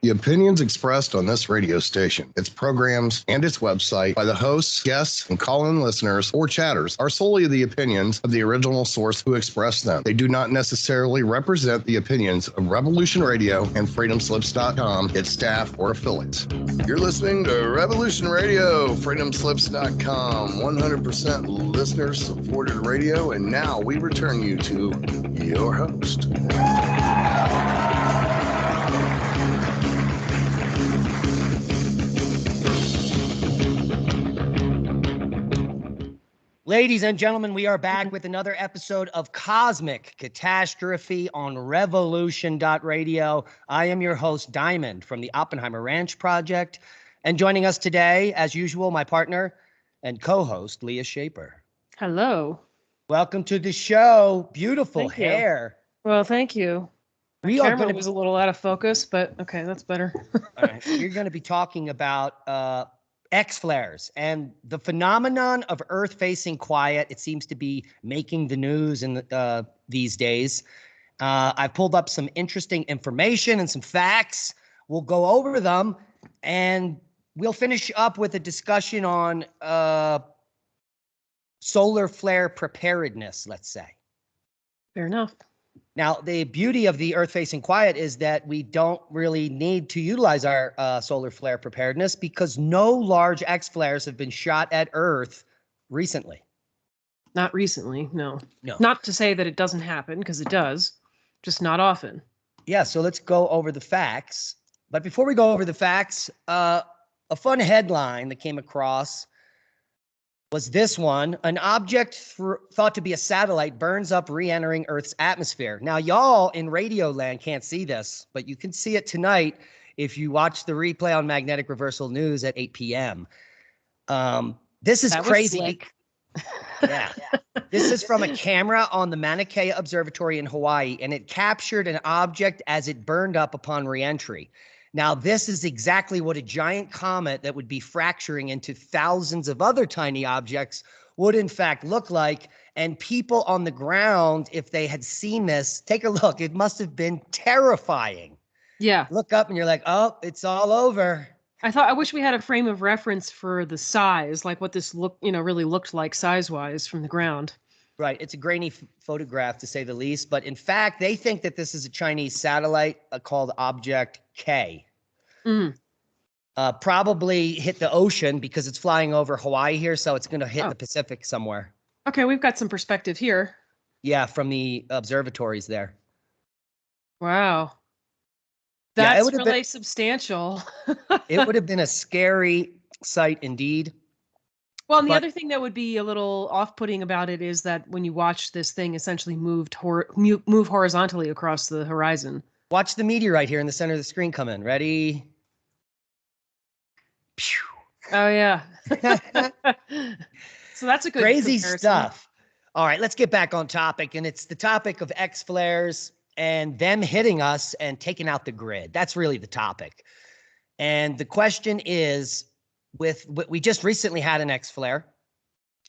The opinions expressed on this radio station, its programs, and its website by the hosts, guests, and call-in listeners or chatters are solely the opinions of the original source who expressed them. They do not necessarily represent the opinions of Revolution Radio and freedomslips.com, its staff, or affiliates. You're listening to Revolution Radio, freedomslips.com, 100% listener-supported radio, and now we return you to your host. Ladies and gentlemen, we are back with another episode of Cosmic Catastrophe on Revolution.radio. I am your host, Diamond, from the Oppenheimer Ranch Project. And joining us today, as usual, my partner and co-host, Leah Shaper. Hello. Welcome to the show. Beautiful Thank you. hair. Well, thank you. My camera was a little out of focus, but okay, that's better. All right. We're going to be talking about X-flares and the phenomenon of Earth facing quiet. It seems to be making the news in these days. I've pulled up some interesting information and some facts. We'll go over them, and we'll finish up with a discussion on solar flare preparedness, let's say. Fair enough. Now, the beauty of the Earth facing quiet is that we don't really need to utilize our solar flare preparedness because no large X flares have been shot at Earth recently. Not recently, no. No. Not to say that it doesn't happen, because it does, just not often. Yeah, so let's go over the facts. But before we go over the facts, a fun headline that came across was this one: an object thought to be a satellite burns up re-entering Earth's atmosphere. Now, y'all in radio land can't see this, but you can see it tonight if you watch the replay on Magnetic Reversal News at 8 p.m. This is crazy. Yeah. This is from a camera on the Mauna Kea Observatory in Hawaii, and it captured an object as it burned up upon re-entry. Now, this is exactly what a giant comet that would be fracturing into thousands of other tiny objects would in fact look like. And people on the ground, if they had seen this, take a look. It must have been terrifying. Yeah. Look up and you're like, oh, it's all over. I wish we had a frame of reference for the size, like what this really looked like size-wise from the ground. Right. It's a grainy photograph, to say the least. But in fact, they think that this is a Chinese satellite called Object K. Mm. Probably hit the ocean because it's flying over Hawaii here, so it's going to hit the Pacific somewhere. Okay, we've got some perspective here. Yeah, from the observatories there. Wow. That's really substantial. It would have been a scary sight indeed. Well, and the other thing that would be a little off-putting about it is that when you watch this thing essentially move horizontally across the horizon. Watch the meteorite here in the center of the screen come in. Ready? Pew. Oh, yeah. So that's a good crazy comparison. Stuff. All right, let's get back on topic. And it's the topic of X flares and them hitting us and taking out the grid. That's really the topic. And the question is, we just recently had an X flare,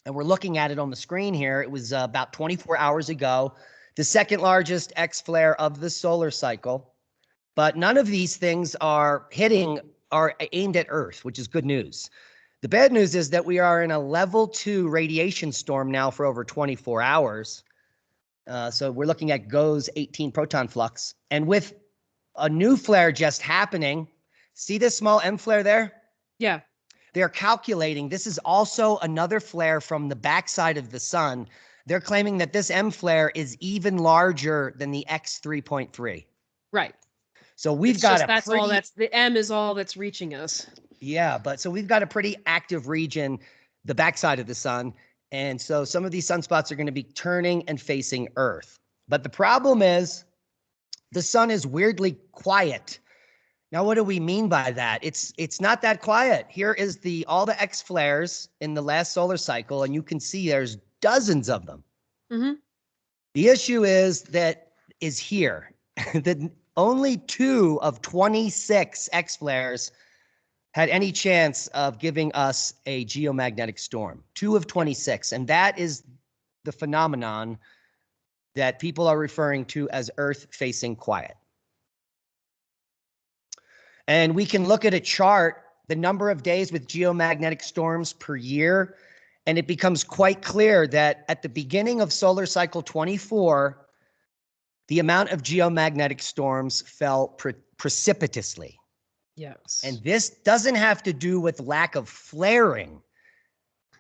and we're looking at it on the screen here. It was about 24 hours ago, the second largest X flare of the solar cycle. But none of these things are aimed at Earth, which is good news. The bad news is that we are in a level 2 radiation storm now for over 24 hours. So we're looking at GOES 18 proton flux. And with a new flare just happening, see this small M flare there? Yeah. They're calculating this is also another flare from the backside of the sun. They're claiming that this M flare is even larger than the X 3.3. Right. So we've the M is all that's reaching us. Yeah, so we've got a pretty active region, the backside of the sun. And so some of these sunspots are going to be turning and facing Earth. But the problem is the sun is weirdly quiet. Now, what do we mean by that? It's not that quiet. Here is all the X flares in the last solar cycle, and you can see there's dozens of them. Mm-hmm. The issue is that only 2 of 26 X flares had any chance of giving us a geomagnetic storm. 2 of 26, and that is the phenomenon that people are referring to as Earth facing quiet. And we can look at a chart, the number of days with geomagnetic storms per year, and it becomes quite clear that at the beginning of solar cycle 24, the amount of geomagnetic storms fell precipitously. Yes. And this doesn't have to do with lack of flaring,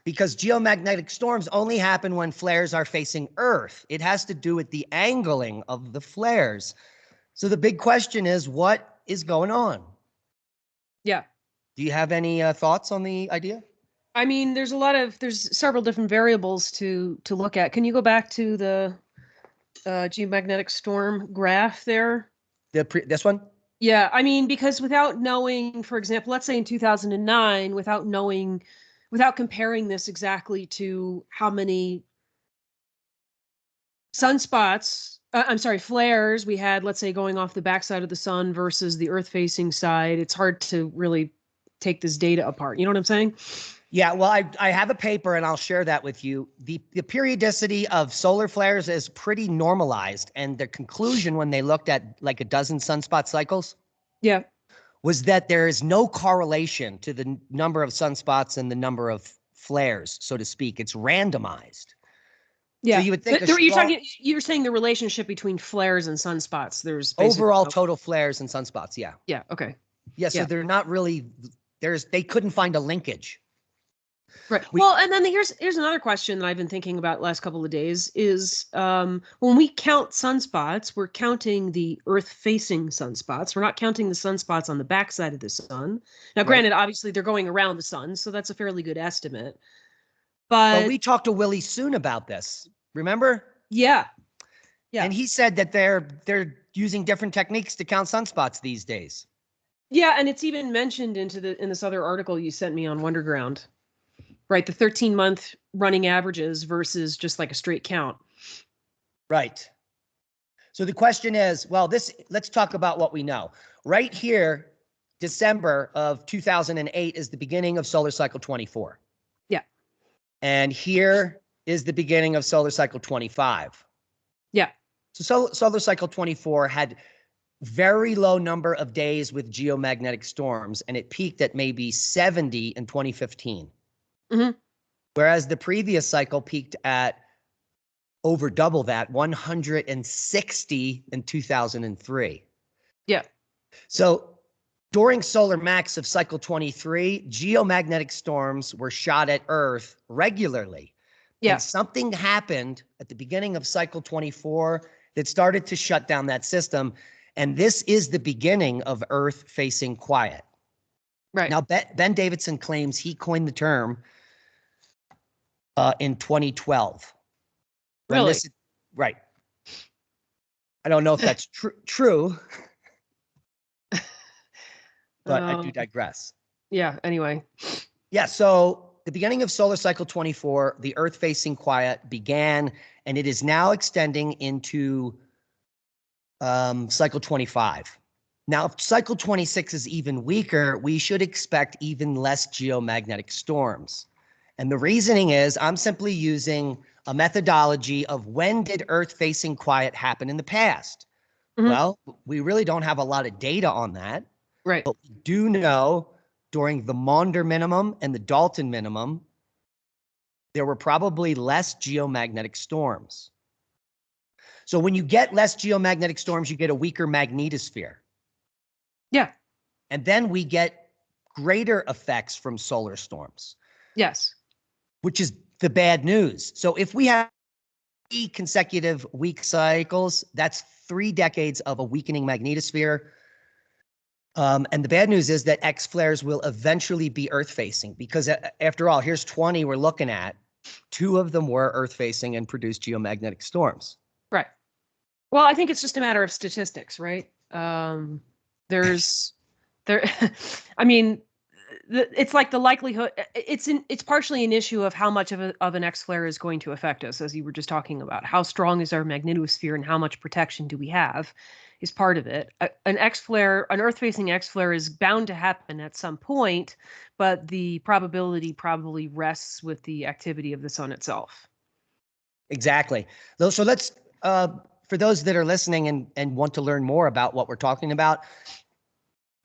because geomagnetic storms only happen when flares are facing Earth. It has to do with the angling of the flares. So the big question is, what is going on? Yeah. Do you have any thoughts on the idea? I mean, there's several different variables to look at. Can you go back to the geomagnetic storm graph there? This one? Yeah, I mean, because without knowing, for example, let's say in 2009, without comparing this exactly to how many sunspots, flares we had, let's say, going off the backside of the sun versus the Earth-facing side, it's hard to really take this data apart. You know what I'm saying? Yeah, well, I have a paper and I'll share that with you. The periodicity of solar flares is pretty normalized. And the conclusion when they looked at like a dozen sunspot cycles was that there is no correlation to the number of sunspots and the number of flares, so to speak. It's randomized. Yeah. So you would think you're saying the relationship between flares and sunspots. There's overall total flares and sunspots. Yeah. Yeah. Okay. Yeah. So they're not really, they couldn't find a linkage. Right. Well, and then here's another question that I've been thinking about the last couple of days is when we count sunspots, we're counting the Earth-facing sunspots. We're not counting the sunspots on the backside of the sun. Now, granted, obviously they're going around the sun, so that's a fairly good estimate. But we talked to Willie Soon about this. Remember? Yeah. Yeah. And he said that they're using different techniques to count sunspots these days. Yeah, and it's even mentioned in this other article you sent me on Wonderground. Right, the 13-month running averages versus just like a straight count. Right. So the question is, well, let's talk about what we know. Right here, December of 2008 is the beginning of solar cycle 24. Yeah. And here is the beginning of solar cycle 25. Yeah. So solar cycle 24 had very low number of days with geomagnetic storms, and it peaked at maybe 70 in 2015. Mm-hmm. Whereas the previous cycle peaked at over double that, 160 in 2003. Yeah. So during solar max of cycle 23, geomagnetic storms were shot at Earth regularly. Yeah. And something happened at the beginning of cycle 24 that started to shut down that system. And this is the beginning of Earth facing quiet. Right. Now, Ben Davidson claims he coined the term in 2012. Really? Right. I don't know if that's true, but I do digress. Yeah, anyway. Yeah, so the beginning of solar cycle 24, the Earth facing quiet began, and it is now extending into cycle 25. Now, if cycle 26 is even weaker, we should expect even less geomagnetic storms. And the reasoning is I'm simply using a methodology of when did Earth facing quiet happen in the past? Mm-hmm. Well, we really don't have a lot of data on that. Right. But we do know during the Maunder minimum and the Dalton minimum, there were probably less geomagnetic storms. So when you get less geomagnetic storms, you get a weaker magnetosphere. Yeah. And then we get greater effects from solar storms. Yes. Which is the bad news. So if we have 3 consecutive weak cycles, that's 3 decades of a weakening magnetosphere. And the bad news is that X flares will eventually be Earth facing, because after all, here's 20 we're looking at. 2 of them were Earth facing and produced geomagnetic storms. Right. Well, I think it's just a matter of statistics, right? I mean, it's like the likelihood. It's partially an issue of how much of an X flare is going to affect us, as you were just talking about. How strong is our magnetosphere, and how much protection do we have, is part of it. An X flare, an Earth-facing X flare, is bound to happen at some point, but the probability probably rests with the activity of the sun itself. Exactly. So let's, for those that are listening and want to learn more about what we're talking about,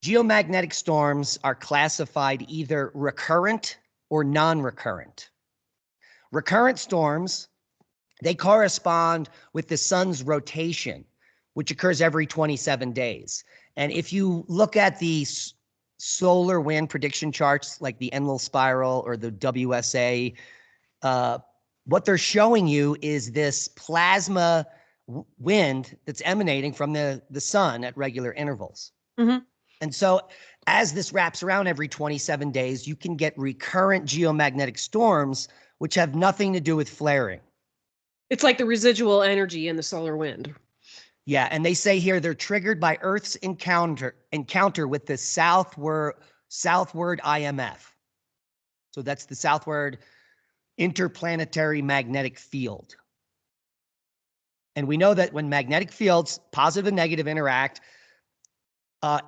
Geomagnetic storms are classified either recurrent or non-recurrent. Recurrent storms, they correspond with the sun's rotation, which occurs every 27 days. And if you look at the solar wind prediction charts, like the Enlil spiral or the WSA, what they're showing you is this plasma wind that's emanating from the sun at regular intervals. Mm-hmm. And so as this wraps around every 27 days, you can get recurrent geomagnetic storms, which have nothing to do with flaring. It's like the residual energy in the solar wind. Yeah, and they say here they're triggered by Earth's encounter with the southward IMF. So that's the southward interplanetary magnetic field. And we know that when magnetic fields, positive and negative, interact,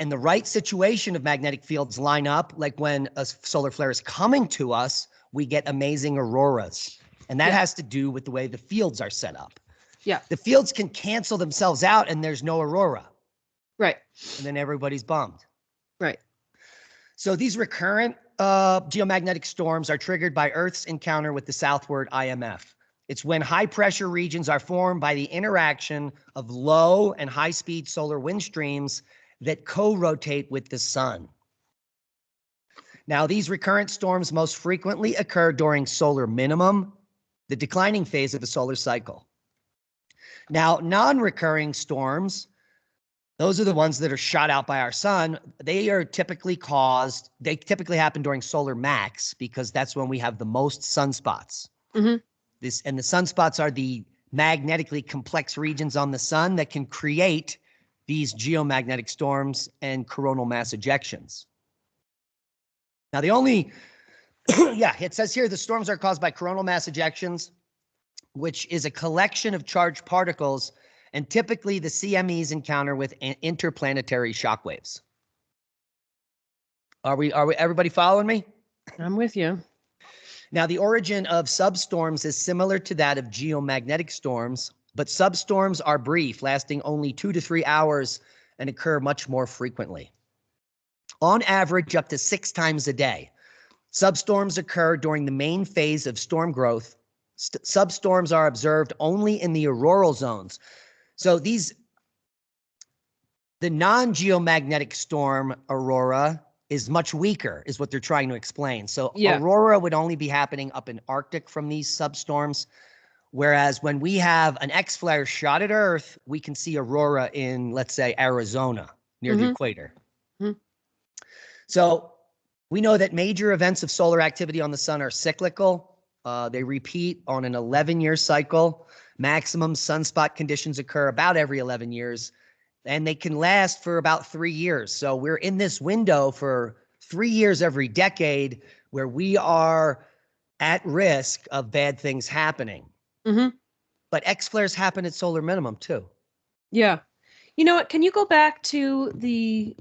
and the right situation of magnetic fields line up, like when a solar flare is coming to us, we get amazing auroras. And that has to do with the way the fields are set up. Yeah. The fields can cancel themselves out and there's no aurora. Right. And then everybody's bummed. Right. So these recurrent geomagnetic storms are triggered by Earth's encounter with the southward IMF. It's when high pressure regions are formed by the interaction of low and high speed solar wind streams that co-rotate with the sun. Now, these recurrent storms most frequently occur during solar minimum, the declining phase of the solar cycle. Now, non-recurring storms, those are the ones that are shot out by our sun. They typically happen during solar max because that's when we have the most sunspots. Mm-hmm. The sunspots are the magnetically complex regions on the sun that can create these geomagnetic storms and coronal mass ejections. Now, it says here the storms are caused by coronal mass ejections, which is a collection of charged particles, and typically the CMEs encounter with interplanetary shock waves. Are we everybody following me? I'm with you. Now, the origin of substorms is similar to that of geomagnetic storms, but substorms are brief, lasting only 2 to 3 hours and occur much more frequently. On average, up to 6 times a day. Substorms occur during the main phase of storm growth. Substorms are observed only in the auroral zones. So the non-geomagnetic storm aurora is much weaker, is what they're trying to explain. So aurora would only be happening up in Arctic from these substorms. Whereas when we have an X-flare shot at Earth, we can see aurora in, let's say, Arizona near the equator. Mm-hmm. So we know that major events of solar activity on the sun are cyclical. They repeat on an 11-year cycle. Maximum sunspot conditions occur about every 11 years, and they can last for about 3 years. So we're in this window for 3 years every decade where we are at risk of bad things happening. Mm-hmm. But X-flares happen at solar minimum too. Yeah. You know what? Can you go back to the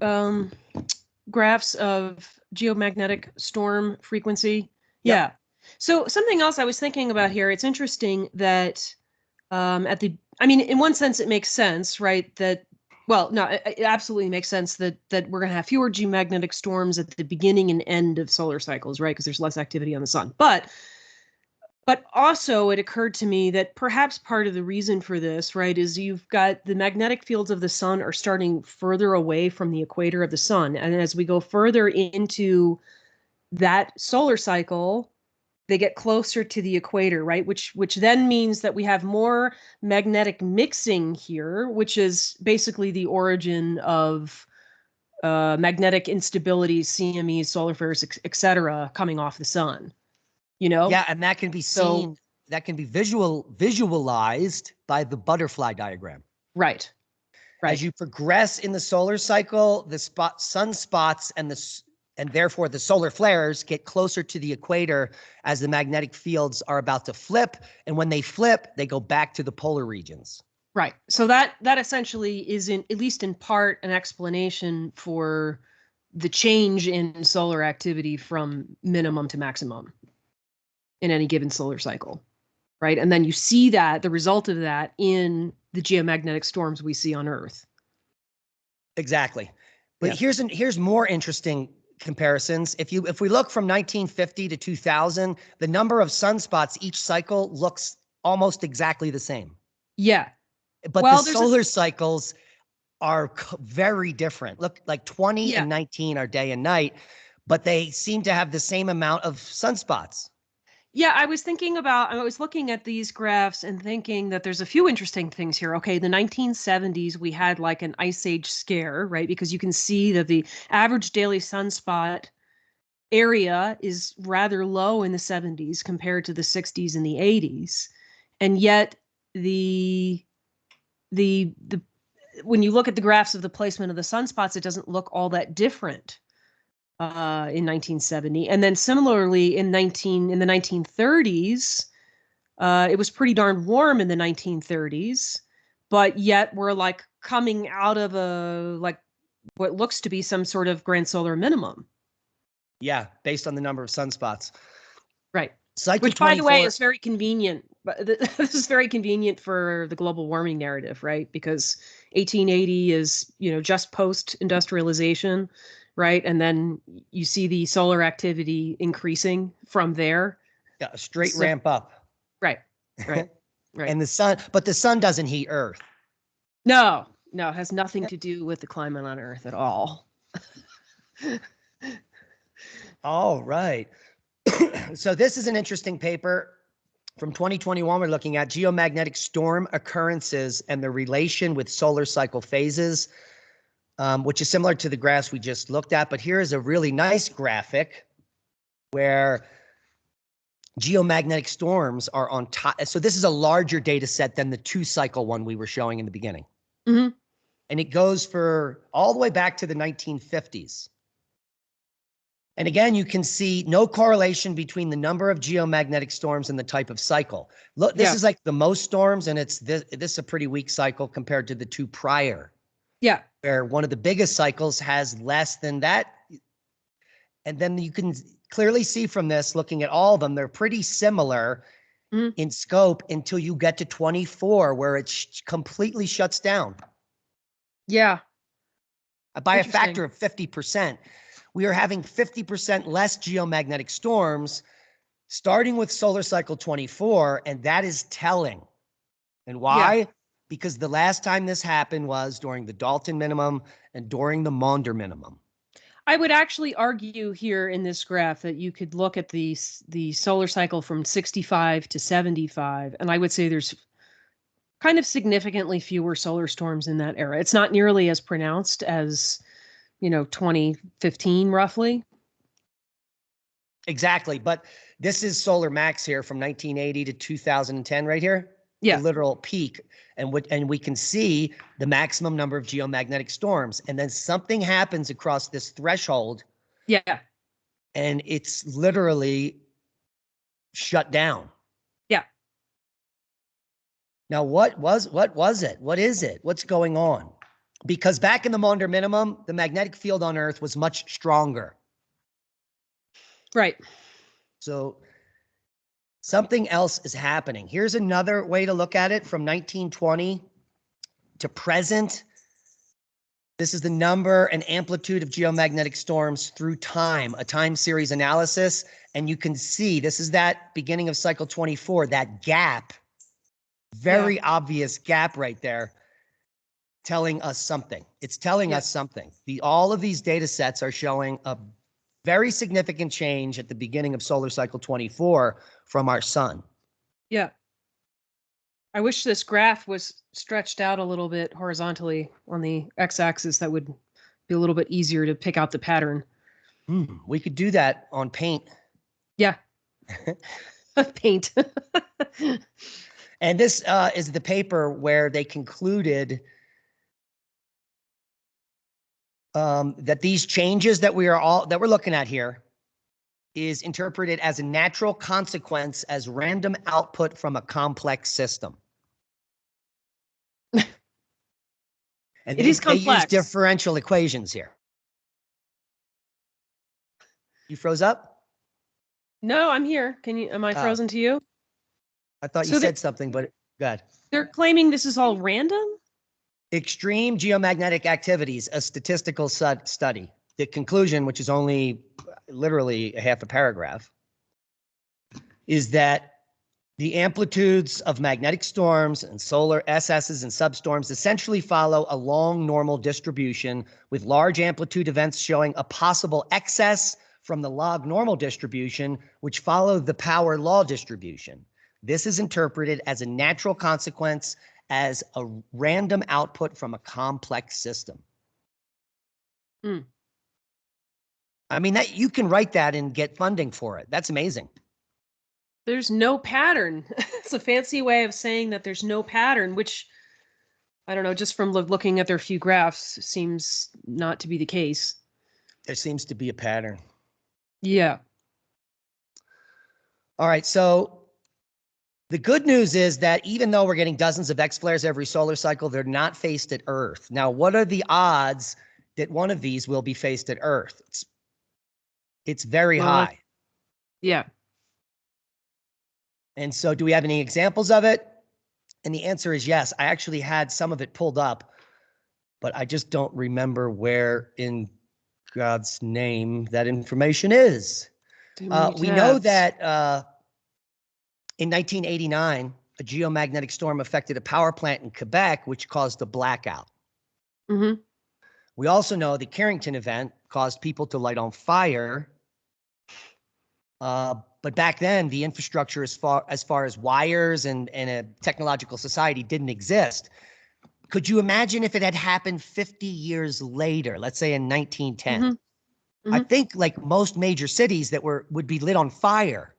graphs of geomagnetic storm frequency? Yep. Yeah. So something else I was thinking about here, it's interesting that in one sense it makes sense, right? It absolutely makes sense that we're going to have fewer geomagnetic storms at the beginning and end of solar cycles, right? Because there's less activity on the sun. But also it occurred to me that perhaps part of the reason for this, right, is you've got the magnetic fields of the sun are starting further away from the equator of the sun. And as we go further into that solar cycle, they get closer to the equator, right? Which then means that we have more magnetic mixing here, which is basically the origin of magnetic instabilities, CMEs, solar flares, et cetera, coming off the sun. You know? Yeah, and that can be seen, that can be visualized by the butterfly diagram. Right. As you progress in the solar cycle, the sunspots and therefore the solar flares get closer to the equator as the magnetic fields are about to flip. And when they flip, they go back to the polar regions. Right. So that essentially is at least in part an explanation for the change in solar activity from minimum to maximum in any given solar cycle. Right. And then you see the result of that in the geomagnetic storms we see on Earth. Exactly. But here's more interesting comparisons. If we look from 1950 to 2000, the number of sunspots each cycle looks almost exactly the same. Yeah. But the solar cycles are very different. Look, like 20 and 19 are day and night, but they seem to have the same amount of sunspots. Yeah, I was looking at these graphs and thinking that there's a few interesting things here. Okay, the 1970s, we had like an ice age scare, right? Because you can see that the average daily sunspot area is rather low in the 70s compared to the 60s and the 80s. And yet the when you look at the graphs of the placement of the sunspots, it doesn't look all that different in 1970. And then similarly in the 1930s, it was pretty darn warm in the 1930s, but yet we're like coming out of what looks to be some sort of grand solar minimum. Yeah, based on the number of sunspots. Right. Cycle Which, by the way, is very convenient. But this is very convenient for the global warming narrative, right? Because 1880 is, just post-industrialization, right? And then you see the solar activity increasing from there. Yeah, a straight ramp up. Right. Right. And the sun doesn't heat Earth. No, it has nothing to do with the climate on Earth at all. All right. So this is an interesting paper from 2021. We're looking at geomagnetic storm occurrences and the relation with solar cycle phases, which is similar to the graphs we just looked at. But here is a really nice graphic where geomagnetic storms are on top. So this is a larger data set than the 2-cycle one we were showing in the beginning. Mm-hmm. And it goes for all the way back to the 1950s. And again, you can see no correlation between the number of geomagnetic storms and the type of cycle. Look, this is like the most storms, and this is a pretty weak cycle compared to the 2 prior. Yeah. Where one of the biggest cycles has less than that. And then you can clearly see from this, looking at all of them, they're pretty similar in scope until you get to 24, where it completely shuts down. Yeah. By a factor of 50%. We are having 50% less geomagnetic storms starting with solar cycle 24, and that is telling. And why? Yeah. Because the last time this happened was during the Dalton minimum and during the Maunder minimum. I would actually argue here in this graph that you could look at the solar cycle from 65 to 75, and I would say there's kind of significantly fewer solar storms in that era. It's not nearly as pronounced as 2015 roughly. Exactly. But this is solar max here from 1980 to 2010 right here. Yeah. The literal peak. And we can see the maximum number of geomagnetic storms. And then something happens across this threshold. Yeah. And it's literally shut down. Yeah. Now, what was it? What is it? What's going on? Because back in the Maunder minimum, the magnetic field on Earth was much stronger. Right. So something else is happening. Here's another way to look at it from 1920 to present. This is the number and amplitude of geomagnetic storms through time, a time series analysis. And you can see this is that beginning of cycle 24, that gap, very obvious gap right there. Telling us something. It's telling us something. All of these data sets are showing a very significant change at the beginning of solar cycle 24 from our sun. Yeah. I wish this graph was stretched out a little bit horizontally on the x-axis. That would be a little bit easier to pick out the pattern. We could do that on Paint. Yeah. Paint. And this is the paper where they concluded that these changes that we're looking at here is interpreted as a natural consequence as random output from a complex system. And it is complex. They use differential equations here. You froze up? No, I'm here. Am I frozen to you? I thought you said something, but go ahead. They're claiming this is all random? Extreme geomagnetic activities, a statistical study. The conclusion, which is only literally a half a paragraph, is that the amplitudes of magnetic storms and solar SSs and substorms essentially follow a long normal distribution, with large amplitude events showing a possible excess from the log normal distribution, which follow the power law distribution. This is interpreted as a natural consequence, as a random output from a complex system. I mean, that you can write that and get funding for it. That's amazing. There's no pattern. It's a fancy way of saying that there's no pattern, which, I don't know, just from looking at their few graphs, seems not to be the case. There seems to be a pattern. Yeah. All right, so the good news is that even though we're getting dozens of X flares every solar cycle, they're not faced at Earth. Now, what are the odds that one of these will be faced at Earth? It's very high. Yeah. And so do we have any examples of it? And the answer is yes. I actually had some of it pulled up, but I just don't remember where in God's name that information is. We know that in 1989, a geomagnetic storm affected a power plant in Quebec, which caused a blackout. We also know the Carrington event caused people to light on fire. But back then, the infrastructure as far as wires and a technological society didn't exist. Could you imagine if it had happened 50 years later, let's say in 1910? I think like most major cities that would be lit on fire.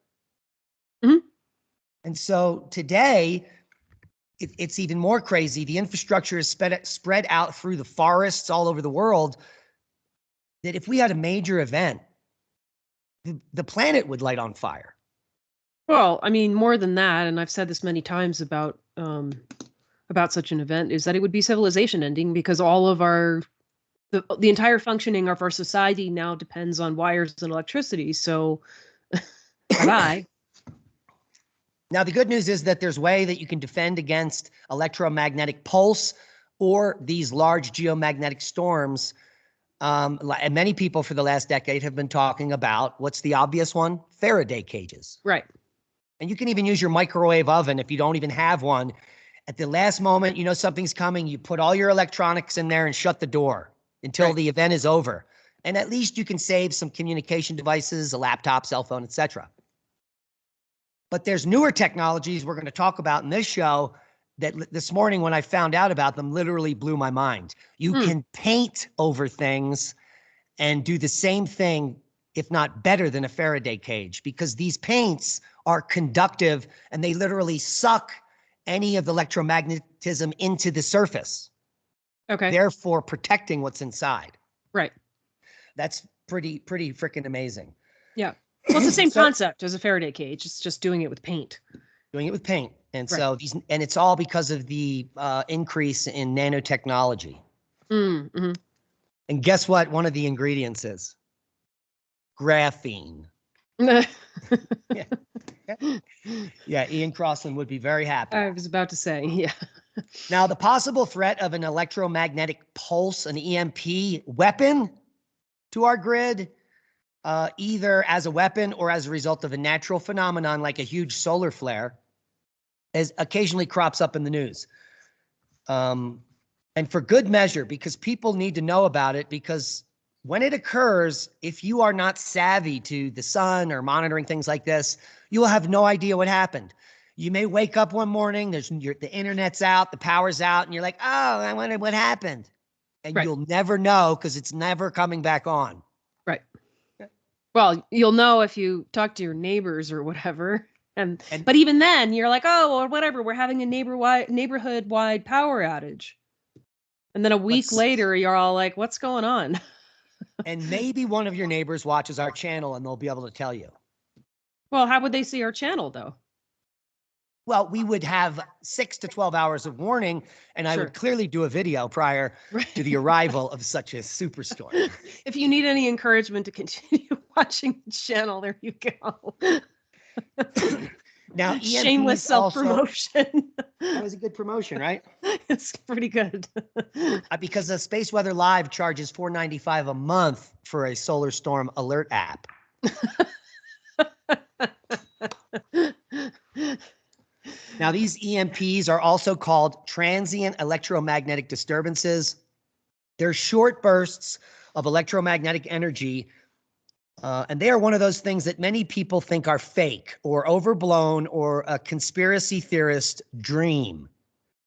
And so today, it's even more crazy. The infrastructure is spread out through the forests all over the world, that if we had a major event, the planet would light on fire. Well, I mean, more than that, and I've said this many times about such an event, is that it would be civilization ending, because all of the entire functioning of our society now depends on wires and electricity. So, bye. Now, the good news is that there's a way that you can defend against electromagnetic pulse or these large geomagnetic storms. And many people for the last decade have been talking about, what's the obvious one? Faraday cages. Right. And you can even use your microwave oven if you don't even have one. At the last moment, you know something's coming, you put all your electronics in there and shut the door until the event is over. And at least you can save some communication devices, a laptop, cell phone, etc. But there's newer technologies we're going to talk about in this show that this morning when I found out about them literally blew my mind. You can paint over things and do the same thing, if not better than a Faraday cage, because these paints are conductive and they literally suck any of the electromagnetism into the surface. Okay. Therefore protecting what's inside. Right. That's pretty freaking amazing. Yeah. Well, it's the same concept as a Faraday cage. It's just doing it with paint. Doing it with paint. And so and it's all because of the increase in nanotechnology. And guess what? One of the ingredients is graphene. Yeah, Ian Crossland would be very happy. I was about to say, yeah. Now, the possible threat of an electromagnetic pulse, an EMP weapon to our grid, either as a weapon or as a result of a natural phenomenon like a huge solar flare, as occasionally crops up in the news. And for good measure, because people need to know about it, because when it occurs, if you are not savvy to the sun or monitoring things like this, you will have no idea what happened. You may wake up one morning, the internet's out, the power's out, and you're like, oh, I wonder what happened. And you'll never know because it's never coming back on. Right. Well, you'll know if you talk to your neighbors or whatever. But even then, you're like, oh, or whatever, we're having a neighborhood-wide power outage. And then a week later, you're all like, what's going on? And maybe one of your neighbors watches our channel and they'll be able to tell you. Well, how would they see our channel, though? Well, we would have 6 to 12 hours of warning, and I would clearly do a video prior to the arrival of such a superstorm. If you need any encouragement to continue watching the channel, there you go. Now, Shameless EMPs also, self-promotion. that was a good promotion, right? It's pretty good. Because the Space Weather Live charges $4.95 a month for a solar storm alert app. Now, these EMPs are also called transient electromagnetic disturbances. They're short bursts of electromagnetic energy, and they are one of those things that many people think are fake or overblown or a conspiracy theorist dream.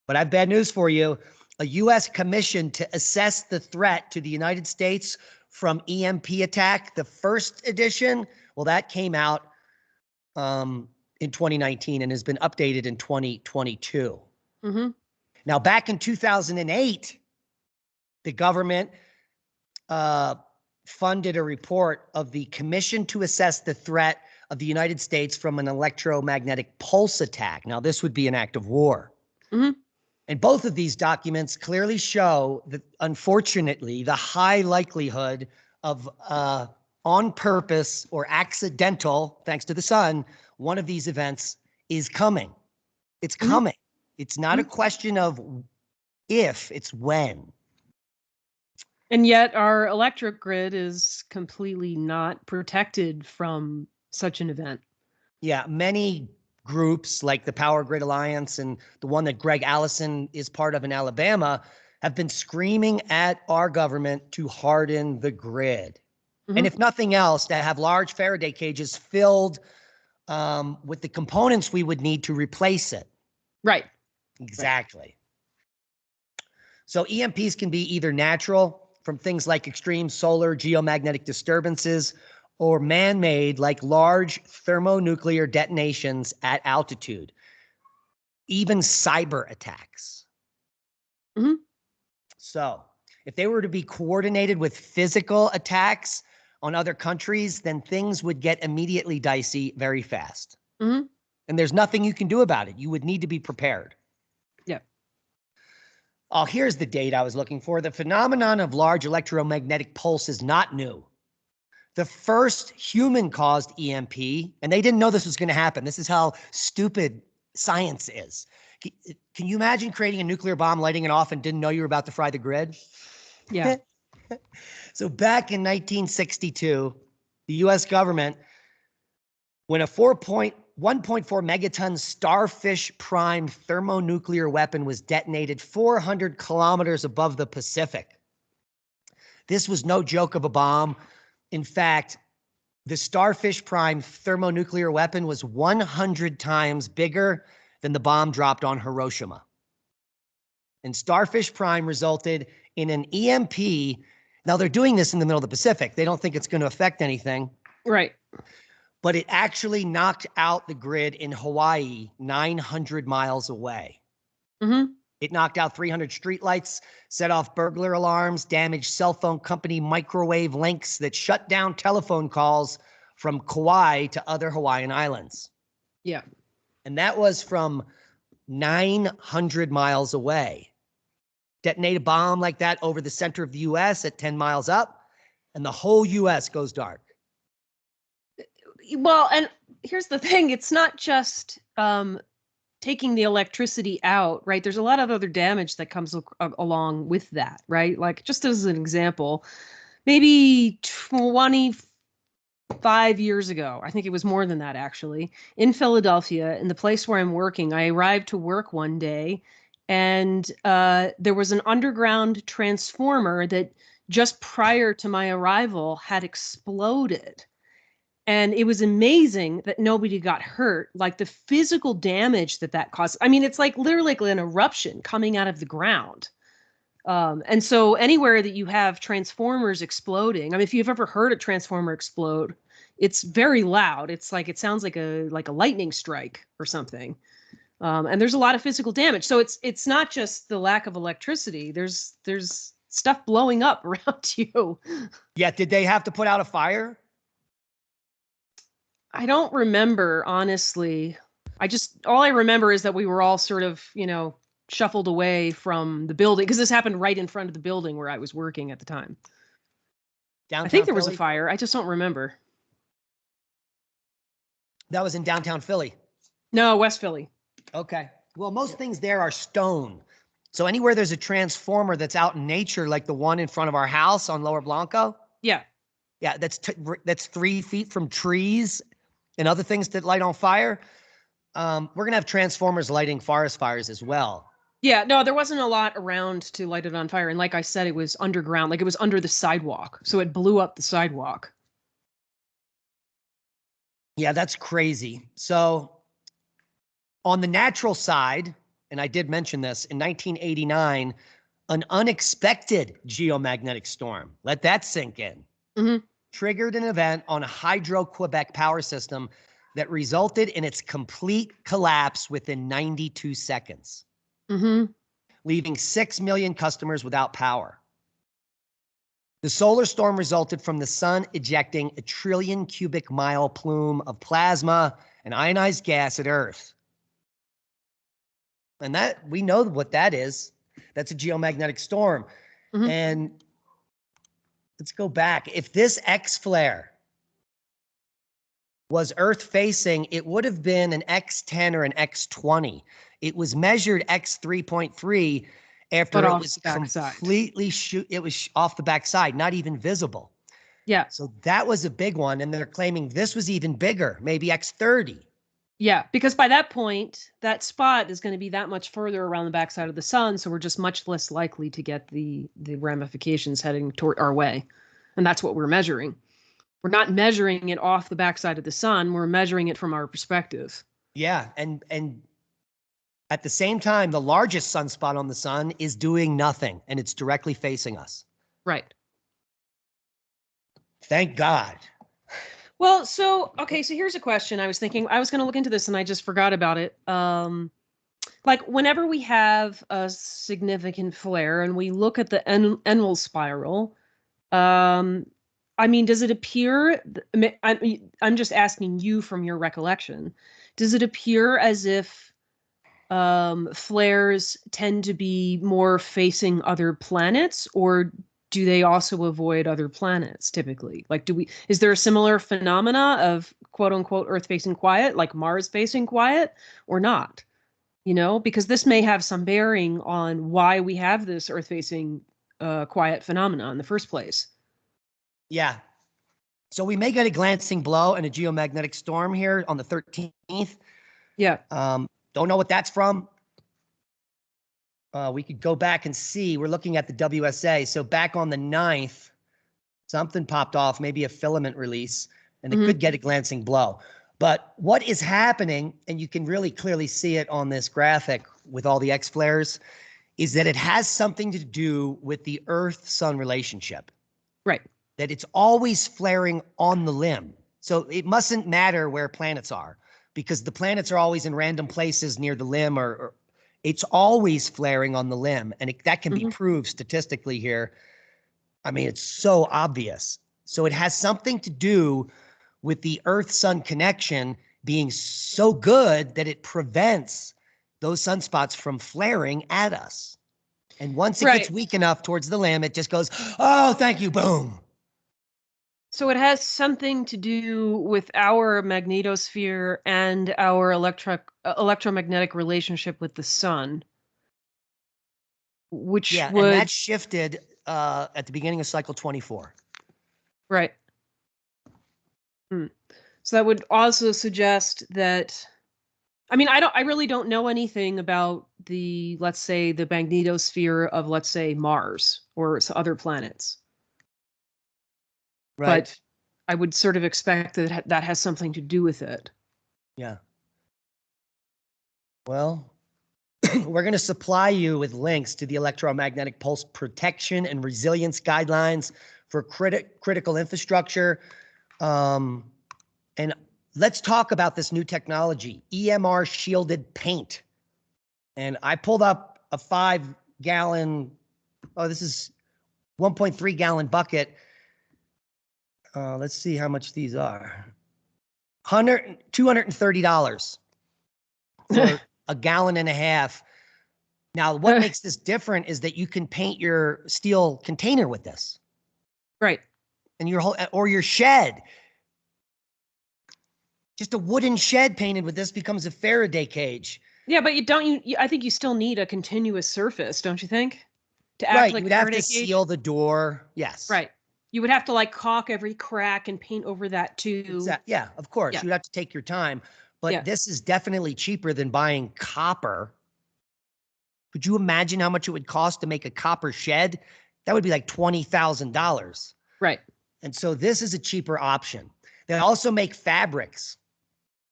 But I have bad news for you. A U.S. commission to assess the threat to the United States from EMP attack, the first edition, well, that came out in 2019 and has been updated in 2022. Mm-hmm. Now, back in 2008, the government funded a report of the Commission to Assess the Threat of the United States from an Electromagnetic Pulse Attack. Now, this would be an act of war. Mm-hmm. And both of these documents clearly show that, unfortunately, the high likelihood of on purpose or accidental, thanks to the sun, one of these events is coming. It's coming. It's not a question of if, it's when. And yet our electric grid is completely not protected from such an event. Yeah, many groups like the Power Grid Alliance and the one that Greg Allison is part of in Alabama have been screaming at our government to harden the grid. Mm-hmm. And if nothing else, to have large Faraday cages filled with the components we would need to replace it. Right. Exactly. So EMPs can be either natural from things like extreme solar geomagnetic disturbances or man-made like large thermonuclear detonations at altitude, even cyber attacks. Mm-hmm. So if they were to be coordinated with physical attacks on other countries, then things would get immediately dicey very fast. Mm-hmm. And there's nothing you can do about it. You would need to be prepared. Yeah. Oh, here's the date I was looking for. The phenomenon of large electromagnetic pulse is not new. The first human-caused EMP, and they didn't know this was going to happen. This is how stupid science is. Can you imagine creating a nuclear bomb, lighting it off, and didn't know you were about to fry the grid? Yeah. So back in 1962, the U.S. government, when a 1.4 megaton Starfish Prime thermonuclear weapon was detonated 400 kilometers above the Pacific. This was no joke of a bomb. In fact, the Starfish Prime thermonuclear weapon was 100 times bigger than the bomb dropped on Hiroshima. And Starfish Prime resulted in an EMP. Now, they're doing this in the middle of the Pacific. They don't think it's going to affect anything. Right. But it actually knocked out the grid in Hawaii 900 miles away. Mm-hmm. It knocked out 300 streetlights, set off burglar alarms, damaged cell phone company microwave links that shut down telephone calls from Kauai to other Hawaiian islands. Yeah. And that was from 900 miles away. Detonate a bomb like that over the center of the U.S. at 10 miles up, and the whole U.S. goes dark. Well, and here's the thing. It's not just taking the electricity out, right? There's a lot of other damage that comes along with that, right? Like, just as an example, maybe 25 years ago, I think it was more than that actually, in Philadelphia, in the place where I'm working, I arrived to work one day and there was an underground transformer that just prior to my arrival had exploded. And it was amazing that nobody got hurt. Like the physical damage that caused. I mean, it's like literally like an eruption coming out of the ground. And so anywhere that you have transformers exploding, I mean, if you've ever heard a transformer explode, it's very loud. It's like, it sounds like a lightning strike or something. And there's a lot of physical damage. So it's not just the lack of electricity. There's stuff blowing up around you. Yeah, did they have to put out a fire? I don't remember, honestly. All I remember is that we were all sort of, shuffled away from the building because this happened right in front of the building where I was working at the time. Downtown I think there was Philly? a fire. I just don't remember. That was in downtown Philly. No, West Philly. Okay. Well, most things there are stone. So anywhere there's a transformer that's out in nature, like the one in front of our house on Lower Blanco. Yeah. Yeah, that's 3 feet from trees and other things that light on fire. We're gonna have transformers lighting forest fires as well. Yeah, no, there wasn't a lot around to light it on fire. And like I said, it was underground, like it was under the sidewalk. So it blew up the sidewalk. Yeah, that's crazy. So on the natural side, and I did mention this, in 1989, an unexpected geomagnetic storm, let that sink in, triggered an event on a Hydro-Quebec power system that resulted in its complete collapse within 92 seconds, leaving 6 million customers without power. The solar storm resulted from the sun ejecting a 1 trillion cubic mile plume of plasma and ionized gas at Earth. And that, we know what that is. That's a geomagnetic storm. And let's go back. If this X flare was Earth facing, it would have been an X10 or an X20. It was measured X3.3 after it was completely it was off the backside, not even visible. Yeah. So that was a big one. And they're claiming this was even bigger, maybe X30. Yeah, because by that point, that spot is going to be that much further around the backside of the sun, so we're just much less likely to get the ramifications heading toward our way. And that's what we're measuring. We're not measuring it off the backside of the sun, we're measuring it from our perspective. Yeah, and at the same time, the largest sunspot on the sun is doing nothing, and it's directly facing us. Right. Thank God. Well, so here's a question. I was thinking I was going to look into this and I just forgot about it. Like whenever we have a significant flare and we look at the Enlil spiral, I mean, does it appear? I'm just asking you from your recollection. Does it appear as if flares tend to be more facing other planets, or do they also avoid other planets typically? Like, is there a similar phenomena of quote unquote Earth facing quiet, like Mars facing quiet, or not? You know, because this may have some bearing on why we have this Earth facing quiet phenomena in the first place. Yeah. So we may get a glancing blow and a geomagnetic storm here on the 13th. Yeah. Don't know what that's from. We could go back and see. We're looking at the WSA. So back on the 9th, something popped off, maybe a filament release, and it could get a glancing blow. But what is happening, and you can really clearly see it on this graphic with all the X flares, is that it has something to do with the Earth-Sun relationship. Right. That it's always flaring on the limb. So it mustn't matter where planets are, because the planets are always in random places near the limb, or it's always flaring on the limb. And that can be proved statistically here. I mean, it's so obvious. So it has something to do with the Earth-Sun connection being so good that it prevents those sunspots from flaring at us. And once it gets weak enough towards the limb, it just goes, oh, thank you, boom. So it has something to do with our magnetosphere and our electromagnetic relationship with the sun, which and that shifted at the beginning of cycle 24. Right. So that would also suggest that, I mean, I really don't know anything about let's say the magnetosphere of, let's say, Mars or other planets. Right. But I would sort of expect that that has something to do with it. Yeah. Well, we're going to supply you with links to the electromagnetic pulse protection and resilience guidelines for critical infrastructure. And let's talk about this new technology, EMR shielded paint. And I pulled up a 5-gallon, this is 1.3 gallon bucket. Let's see how much these are. $230 for a gallon and a half. Now, what makes this different is that you can paint your steel container with this. Right. And your shed. Just a wooden shed painted with this becomes a Faraday cage. Yeah, but I think you still need a continuous surface, don't you think? To act Right. like You a would have Faraday to cage? seal the door. Yes. Right. You would have to like caulk every crack and paint over that too. Yeah, of course. Yeah. You'd have to take your time. But Yeah. this is definitely cheaper than buying copper. Could you imagine how much it would cost to make a copper shed? That would be like $20,000. Right. And so this is a cheaper option. They also make fabrics.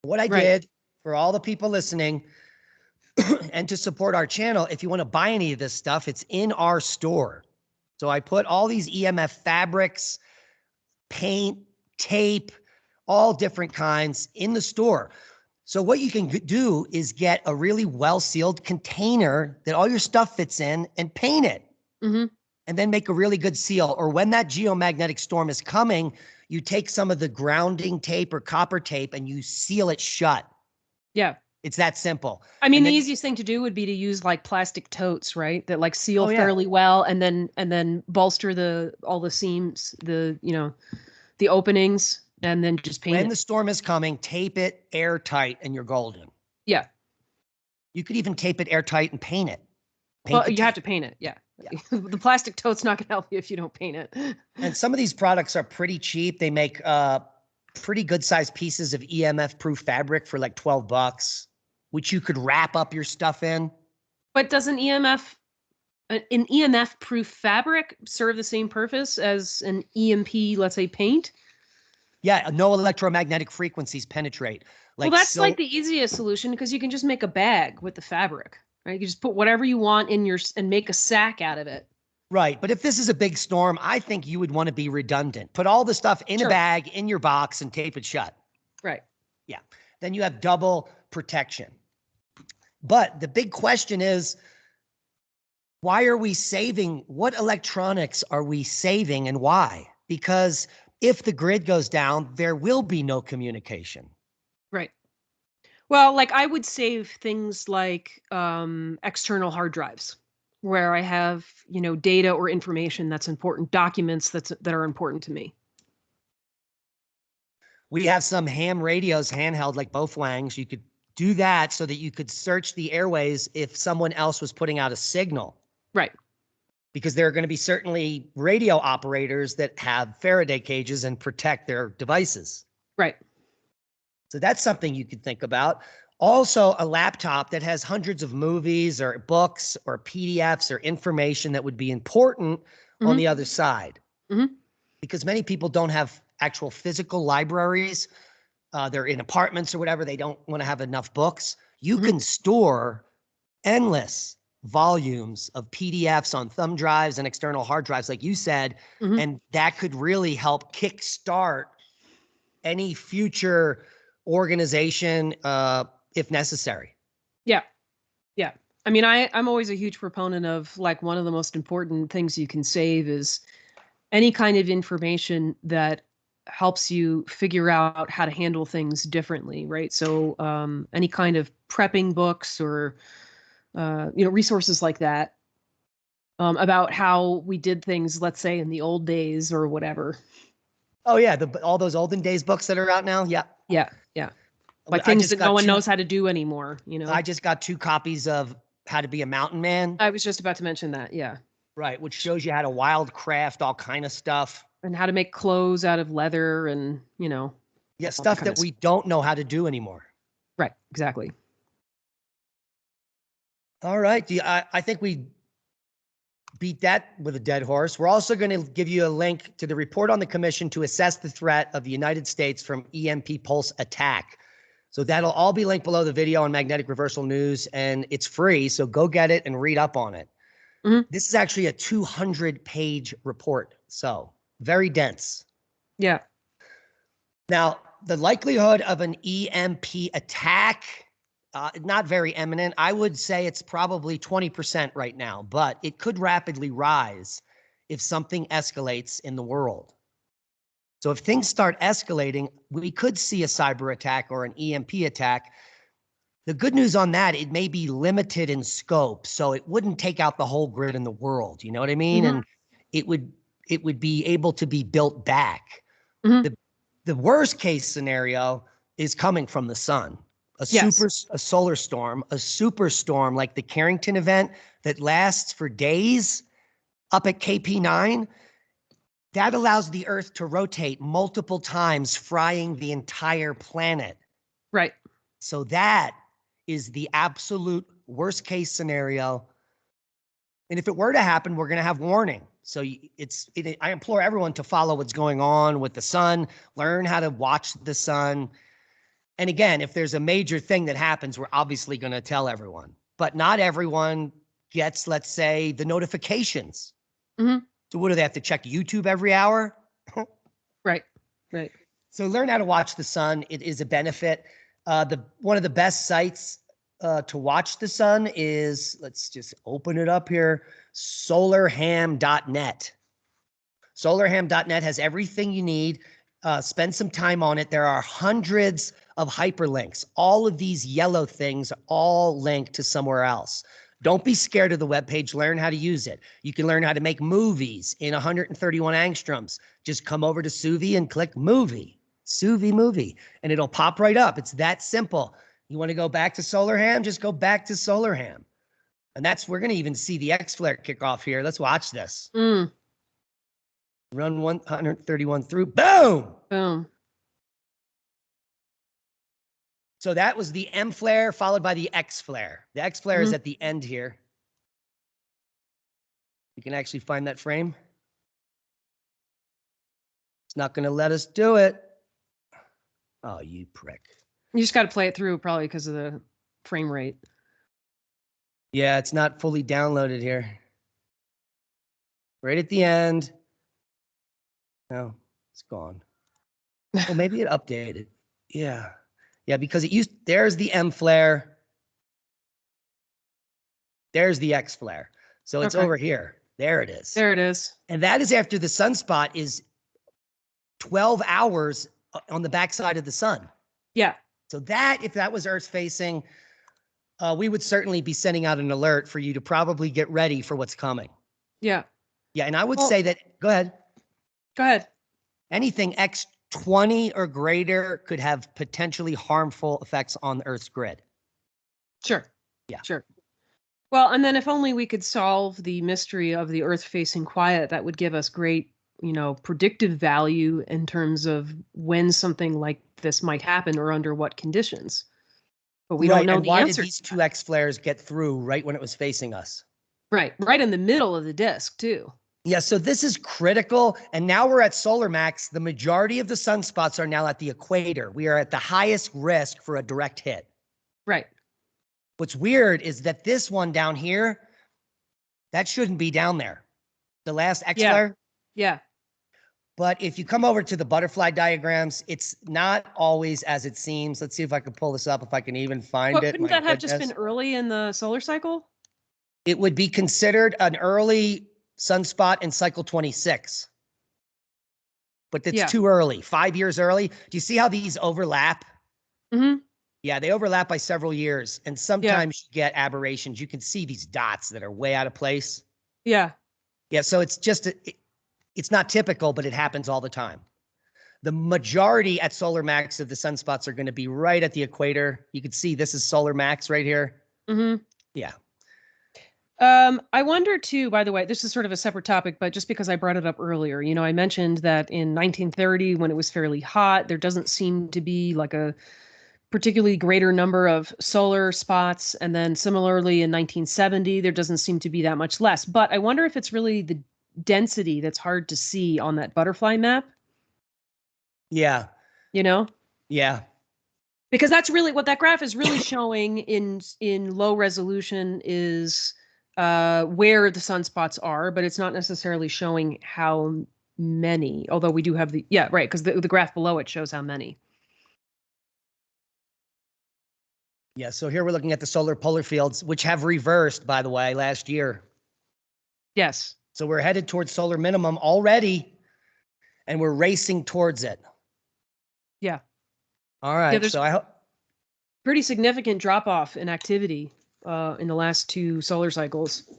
What I Right. did for all the people listening and to support our channel, if you want to buy any of this stuff, it's in our store. So I put all these EMF fabrics, paint, tape, all different kinds in the store. So what you can do is get a really well-sealed container that all your stuff fits in and paint it. Mm-hmm. And then make a really good seal. Or when that geomagnetic storm is coming, you take some of the grounding tape or copper tape and you seal it shut. Yeah. It's that simple. I mean, And the then, easiest thing to do would be to use like plastic totes, right? That like seal Oh, yeah. fairly well and then bolster all the seams, the openings, and then just paint when it. the storm is coming, tape it airtight and you're golden. Yeah. You could even tape it airtight and paint it. Well, you have to paint it. Yeah. Yeah. The plastic tote's not going to help you if you don't paint it. And some of these products are pretty cheap. They make pretty good sized pieces of EMF proof fabric for like $12, which you could wrap up your stuff in. But does an EMF proof fabric serve the same purpose as an EMP, let's say, paint? Yeah, no electromagnetic frequencies penetrate. Well, that's like the easiest solution because you can just make a bag with the fabric, right? You can just put whatever you want in and make a sack out of it. Right. But if this is a big storm, I think you would want to be redundant. Put all the stuff in a bag, in your box, and tape it shut. Right. Yeah. Then you have double protection. But the big question is, why are we saving? What electronics are we saving and why? Because if the grid goes down, there will be no communication. Right. Well, like I would save things like external hard drives where I have, data or information that's important, documents that are important to me. We have some ham radios handheld like Bofwangs. You could do that so that you could search the airways if someone else was putting out a signal. Right. Because there are going to be certainly radio operators that have Faraday cages and protect their devices. Right. So that's something you could think about. Also, a laptop that has hundreds of movies or books or PDFs or information that would be important on the other side. Mm-hmm. Because many people don't have actual physical libraries. They're in apartments or whatever. They don't want to have enough books. You can store endless volumes of PDFs on thumb drives and external hard drives, like you said, and that could really help kickstart any future organization if necessary. Yeah. Yeah. I mean, I'm always a huge proponent of like one of the most important things you can save is any kind of information that helps you figure out how to handle things differently, right? So any kind of prepping books or resources like that about how we did things, let's say in the old days or whatever. Oh yeah, all those olden days books that are out now. Yeah. Yeah. Yeah. Like things that no one knows how to do anymore, I just got 2 copies of How to Be a Mountain Man. I was just about to mention that. Yeah. Right. Which shows you how to wildcraft all kind of stuff. And how to make clothes out of leather and, Yeah, stuff that we don't know how to do anymore. Right. Exactly. All right. I think we beat that with a dead horse. We're also going to give you a link to the report on the commission to assess the threat of the United States from EMP pulse attack. So that'll all be linked below the video on Magnetic Reversal News, and it's free. So go get it and read up on it. This is actually a 200-page report. So very dense. Yeah. Now, the likelihood of an EMP attack, not very imminent. I would say it's probably 20% right now, but it could rapidly rise if something escalates in the world. So if things start escalating, we could see a cyber attack or an EMP attack. The good news on that, it may be limited in scope, so it wouldn't take out the whole grid in the world. You know what I mean? And it would be able to be built back. The worst case scenario is coming from the sun. A Yes. solar storm, a superstorm like the Carrington event that lasts for days up at KP9, that allows the Earth to rotate multiple times, frying the entire planet. Right. So that is the absolute worst case scenario. And if it were to happen, we're going to have warning. So I implore everyone to follow what's going on with the sun, learn how to watch the sun. And again, if there's a major thing that happens, we're obviously going to tell everyone. But not everyone gets, let's say, the notifications. Mm-hmm. So what do they have to check YouTube every hour? Right. Right. So learn how to watch the sun. It is a benefit. One of the best sites to watch the sun is, let's just open it up here, solarham.net. Solarham.net has everything you need. Spend some time on it. There are hundreds of hyperlinks. All of these yellow things all link to somewhere else. Don't be scared of the webpage. Learn how to use it. You can learn how to make movies in 131 angstroms. Just come over to Suvi and click movie, Suvi movie, and it'll pop right up. It's that simple. You want to go back to Solarham? Just go back to Solarham. And we're going to even see the X-Flare kick off here. Let's watch this. Mm. Run 131 through. Boom! Boom. So that was the M flare followed by the X flare. The X flare is at the end here. You can actually find that frame. It's not going to let us do it. Oh, you prick. You just got to play it through probably because of the frame rate. Yeah, it's not fully downloaded here. Right at the end. No, it's gone. Well, maybe it updated. Yeah. Yeah, because there's the M flare. There's the X flare. So it's over here. There it is. There it is. And that is after the sunspot is 12 hours on the backside of the sun. Yeah. So if that was Earth facing, we would certainly be sending out an alert for you to probably get ready for what's coming. Yeah. Yeah, and I would say that, go ahead. Go ahead. Anything X20 or greater could have potentially harmful effects on the Earth's grid. Sure. Yeah. Sure. Well, and then if only we could solve the mystery of the Earth facing quiet, that would give us great, predictive value in terms of when something like this might happen or under what conditions. But we don't know and the why answer. Did these two X flares get through right when it was facing us? Right in the middle of the disk too. Yeah, so this is critical. And now we're at solar max. The majority of the sunspots are now at the equator. We are at the highest risk for a direct hit. Right. What's weird is that this one down here, that shouldn't be down there. The last X flare. Yeah. But if you come over to the butterfly diagrams, it's not always as it seems. Let's see if I can pull this up, if I can even find it. Couldn't that have just been early in the solar cycle? It would be considered an early sunspot in cycle 26. But it's too early, 5 years early. Do you see how these overlap? Mm-hmm. Yeah, they overlap by several years. And sometimes you get aberrations. You can see these dots that are way out of place. Yeah. Yeah, so it's just, it's not typical, but it happens all the time. The majority at solar max of the sunspots are going to be right at the equator. You can see this is solar max right here. Mm-hmm. Yeah. I wonder too, by the way, this is sort of a separate topic, but just because I brought it up earlier, I mentioned that in 1930, when it was fairly hot, there doesn't seem to be like a particularly greater number of solar spots. And then similarly in 1970, there doesn't seem to be that much less. But I wonder if it's really the density that's hard to see on that butterfly map. Yeah. Yeah. Because that's really what that graph is really showing in low resolution is where the sunspots are, but it's not necessarily showing how many, although we do have because the graph below it shows how many. Yeah, so here we're looking at the solar polar fields, which have reversed, by the way, last year. Yes. So we're headed towards solar minimum already, and we're racing towards it. Yeah. All right, so I hope. Pretty significant drop-off in activity in the last two solar cycles.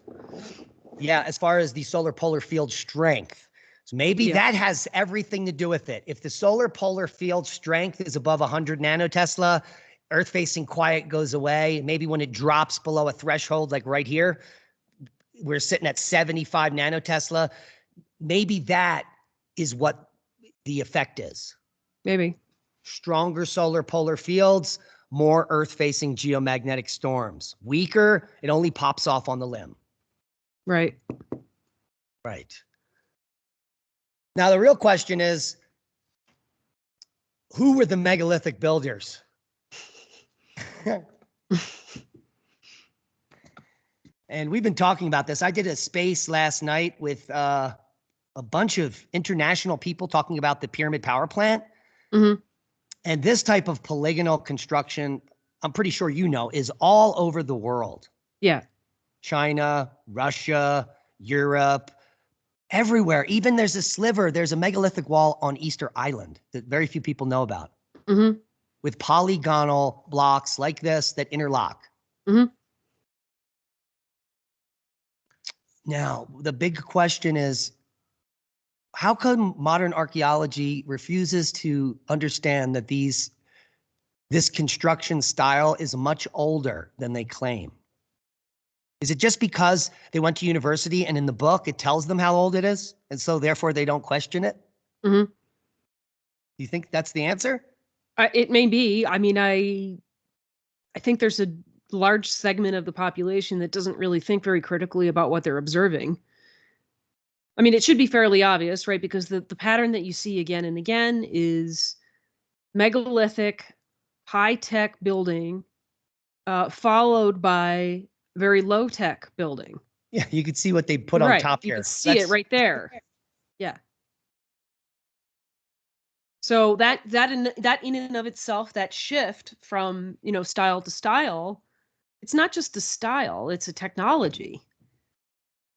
Yeah, as far as the solar polar field strength. So maybe that has everything to do with it. If the solar polar field strength is above 100 nanotesla, Earth-facing quiet goes away. Maybe when it drops below a threshold, like right here, we're sitting at 75 nanotesla. Maybe that is what the effect is. Maybe. Stronger solar polar fields, more Earth-facing geomagnetic storms. Weaker, it only pops off on the limb. Right. Right. Now, the real question is, who were the megalithic builders? And we've been talking about this. I did a space last night with a bunch of international people talking about the pyramid power plant. Mm-hmm. And this type of polygonal construction, I'm pretty sure you know, is all over the world. Yeah. China, Russia, Europe, everywhere. Even there's a sliver, there's a megalithic wall on Easter Island that very few people know about. Mm-hmm. With polygonal blocks like this that interlock. Mm-hmm. Now, the big question is, how come modern archaeology refuses to understand that this construction style is much older than they claim? Is it just because they went to university and in the book it tells them how old it is, and so therefore they don't question it? Mm-hmm. Do you think that's the answer? It may be. I mean, I think there's a large segment of the population that doesn't really think very critically about what they're observing. I mean, it should be fairly obvious, right? Because the pattern that you see again and again is megalithic, high-tech building, followed by very low-tech building. Yeah, you can see what they put on top here. You can see it right there. Yeah. So that in and of itself, that shift from, style to style, it's not just a style, it's a technology.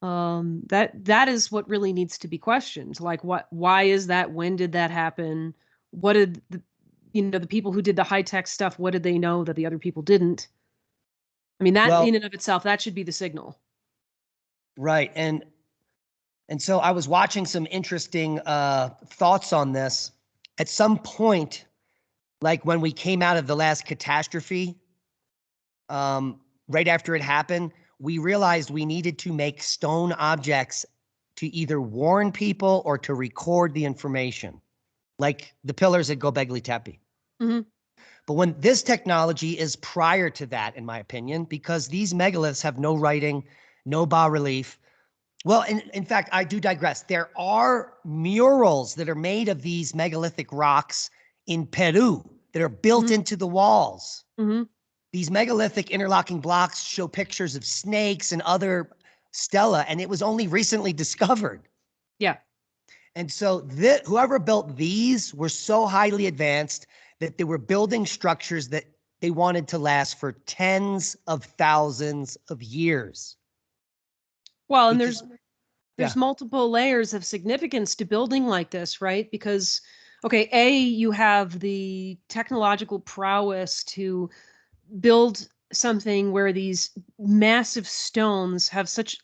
That is what really needs to be questioned. Like, why is that? When did that happen? What did the people who did the high tech stuff, what did they know that the other people didn't? I mean, that in and of itself, that should be the signal. Right. And so I was watching some interesting thoughts on this. At some point, like when we came out of the last catastrophe, right after it happened, we realized we needed to make stone objects to either warn people or to record the information, like the pillars at Göbekli Tepe. Mm-hmm. But when this technology is prior to that, in my opinion, because these megaliths have no writing, no bas-relief. Well, in fact, I do digress. There are murals that are made of these megalithic rocks in Peru that are built into the walls. Mm-hmm. These megalithic interlocking blocks show pictures of snakes and other stela, and it was only recently discovered. Yeah. And so whoever built these were so highly advanced that they were building structures that they wanted to last for tens of thousands of years. Well, and there's multiple layers of significance to building like this, right? Because, okay, you have the technological prowess to build something where these massive stones have such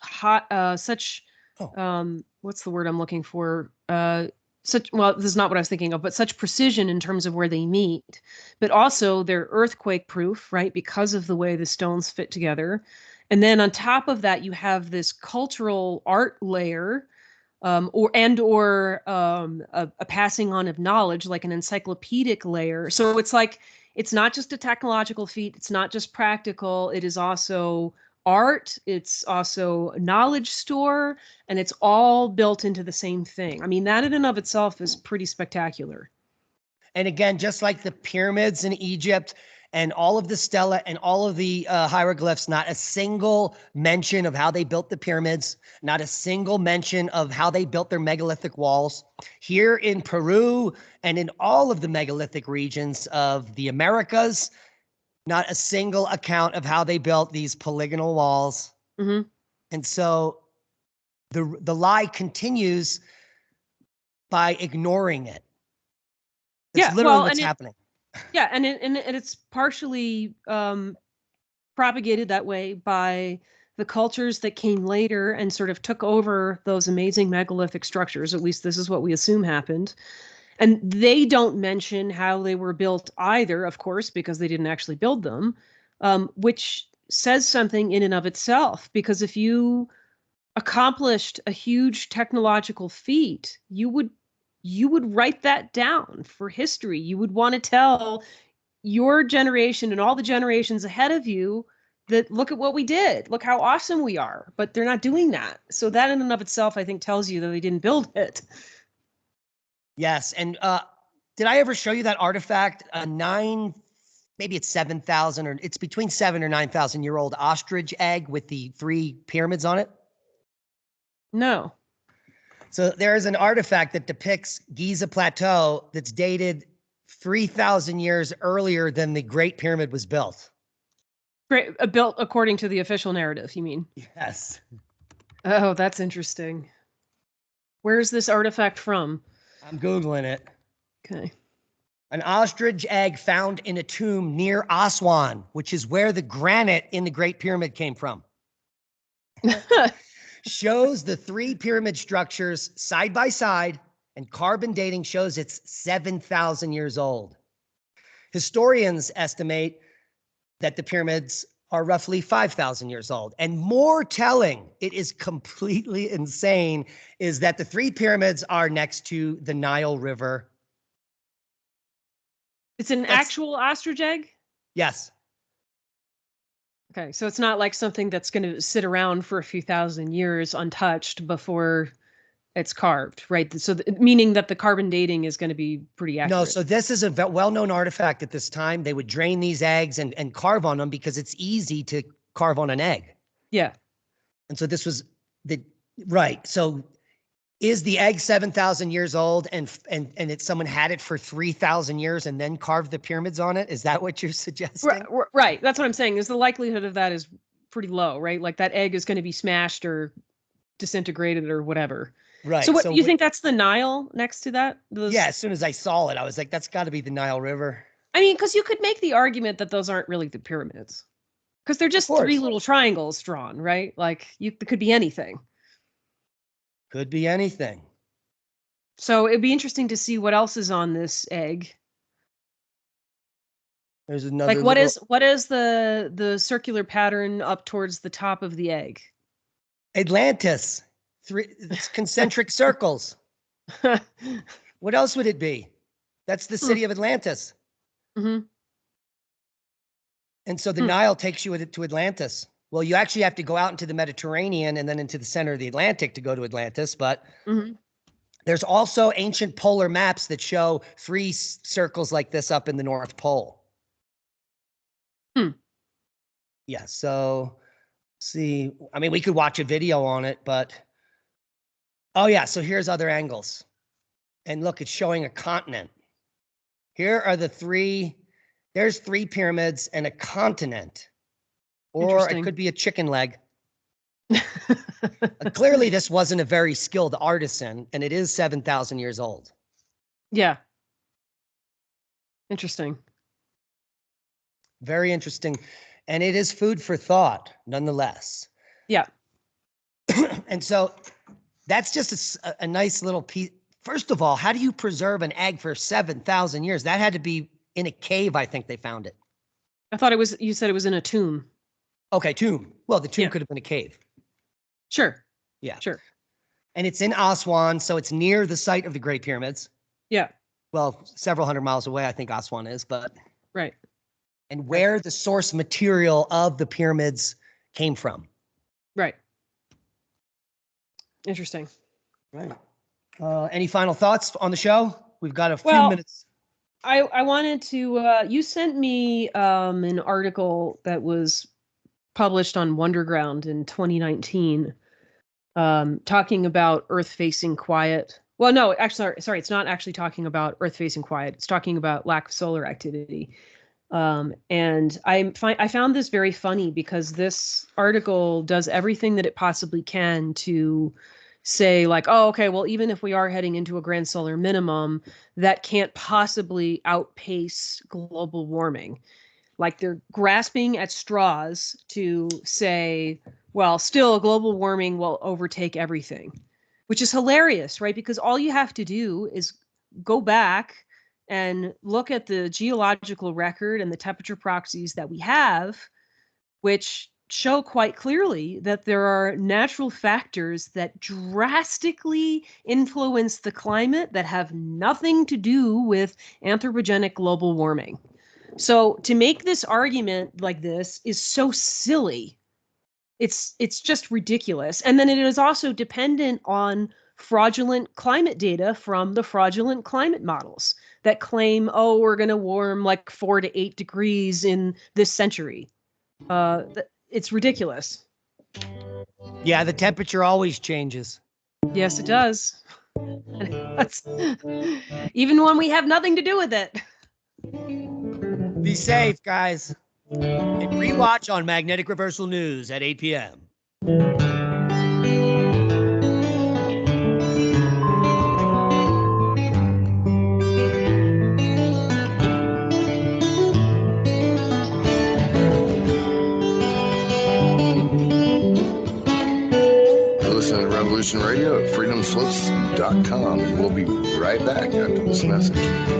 what's the word I'm looking for? This is not what I was thinking of, but such precision in terms of where they meet, but also they're earthquake proof, right? Because of the way the stones fit together. And then on top of that, you have this cultural art layer, or a passing on of knowledge, like an encyclopedic layer. So it's like, it's not just a technological feat. It's not just practical. It is also art. It's also a knowledge store, and it's all built into the same thing. I mean, that in and of itself is pretty spectacular. And again, just like the pyramids in Egypt and all of the stela and all of the hieroglyphs, not a single mention of how they built the pyramids, not a single mention of how they built their megalithic walls. Here in Peru and in all of the megalithic regions of the Americas, not a single account of how they built these polygonal walls. Mm-hmm. And so the lie continues by ignoring it. That's literally what's happening. Yeah, and it's partially propagated that way by the cultures that came later and sort of took over those amazing megalithic structures. At least this is what we assume happened. And they don't mention how they were built either, of course, because they didn't actually build them, which says something in and of itself. Because if you accomplished a huge technological feat, you would write that down for history. You would want to tell your generation and all the generations ahead of you that look at what we did, look how awesome we are. But they're not doing that. So that in and of itself, I think, tells you that they didn't build it. Yes. And did I ever show you that artifact? Maybe it's 7,000 or it's between 7 or 9,000 year old ostrich egg with the 3 pyramids on it? No. So there is an artifact that depicts Giza Plateau that's dated 3,000 years earlier than the Great Pyramid was built. Great, built according to the official narrative, you mean? Yes. Oh, that's interesting. Where's this artifact from? I'm Googling it. Okay. An ostrich egg found in a tomb near Aswan, which is where the granite in the Great Pyramid came from. Shows the 3 pyramid structures side by side, and carbon dating shows it's 7,000 years old. Historians estimate that the pyramids are roughly 5,000 years old. And more telling, it is completely insane, is that the 3 pyramids are next to the Nile River. It's an actual ostrich egg? Yes. Okay, so it's not like something that's going to sit around for a few thousand years untouched before it's carved, right? So meaning that the carbon dating is going to be pretty accurate. No, so this is a well-known artifact at this time. They would drain these eggs and carve on them because it's easy to carve on an egg. Yeah. And so this was right. So is the egg 7,000 years old and someone had it for 3,000 years and then carved the pyramids on it? Is that what you're suggesting? Right. That's what I'm saying, is the likelihood of that is pretty low, right? Like that egg is going to be smashed or disintegrated or whatever. Right. So what you think that's the Nile next to that? Yeah, as soon as I saw it, I was like, that's got to be the Nile River. I mean, because you could make the argument that those aren't really the pyramids. Because they're just 3 little triangles drawn, right? Like it could be anything. Could be anything. So it'd be interesting to see what else is on this egg. There's another. Like what is the circular pattern up towards the top of the egg? Atlantis. 3 concentric circles. What else would it be? That's the city of Atlantis. Mm-hmm. And so the Nile takes you to Atlantis. Well, you actually have to go out into the Mediterranean and then into the center of the Atlantic to go to Atlantis. But there's also ancient polar maps that show 3 circles like this up in the North Pole. Yeah. So see, I mean, we could watch a video on it, but oh yeah. So here's other angles. And look, it's showing a continent. Here are the 3, there's 3 pyramids and a continent. Or it could be a chicken leg. Clearly, this wasn't a very skilled artisan, and it is 7,000 years old. Yeah. Interesting. Very interesting. And it is food for thought, nonetheless. Yeah. And so that's just a nice little piece. First of all, how do you preserve an egg for 7,000 years? That had to be in a cave, I think they found it. I thought you said it was in a tomb. Okay, tomb. Well, the tomb could have been a cave. Sure. Yeah. Sure. And it's in Aswan, so it's near the site of the Great Pyramids. Yeah. Well, several hundred miles away, I think Aswan is, but. Right. And where the source material of the pyramids came from. Right. Interesting. Right. Any final thoughts on the show? We've got a few minutes. I wanted to, you sent me an article that was published on Wonderground in 2019, talking about Earth facing quiet. Well, no, actually, sorry, it's not actually talking about Earth facing quiet. It's talking about lack of solar activity. And I found this very funny because this article does everything that it possibly can to say like, oh, okay, well, even if we are heading into a grand solar minimum, that can't possibly outpace global warming. Like they're grasping at straws to say, Well, still, global warming will overtake everything, which is hilarious, right? Because all you have to do is go back and look at the geological record and the temperature proxies that we have, which show quite clearly that there are natural factors that drastically influence the climate that have nothing to do with anthropogenic global warming. So to make this argument like this is so silly. It's just ridiculous. And then it is also dependent on fraudulent climate data from the fraudulent climate models that claim, oh, we're going to warm like 4 to 8 degrees in this century. It's ridiculous. Yeah, the temperature always changes. Yes, it does. Even when we have nothing to do with it. Be safe, guys. And rewatch on Magnetic Reversal News at 8 p.m. Listen to Revolution Radio at freedomslips.com. We'll be right back after this message.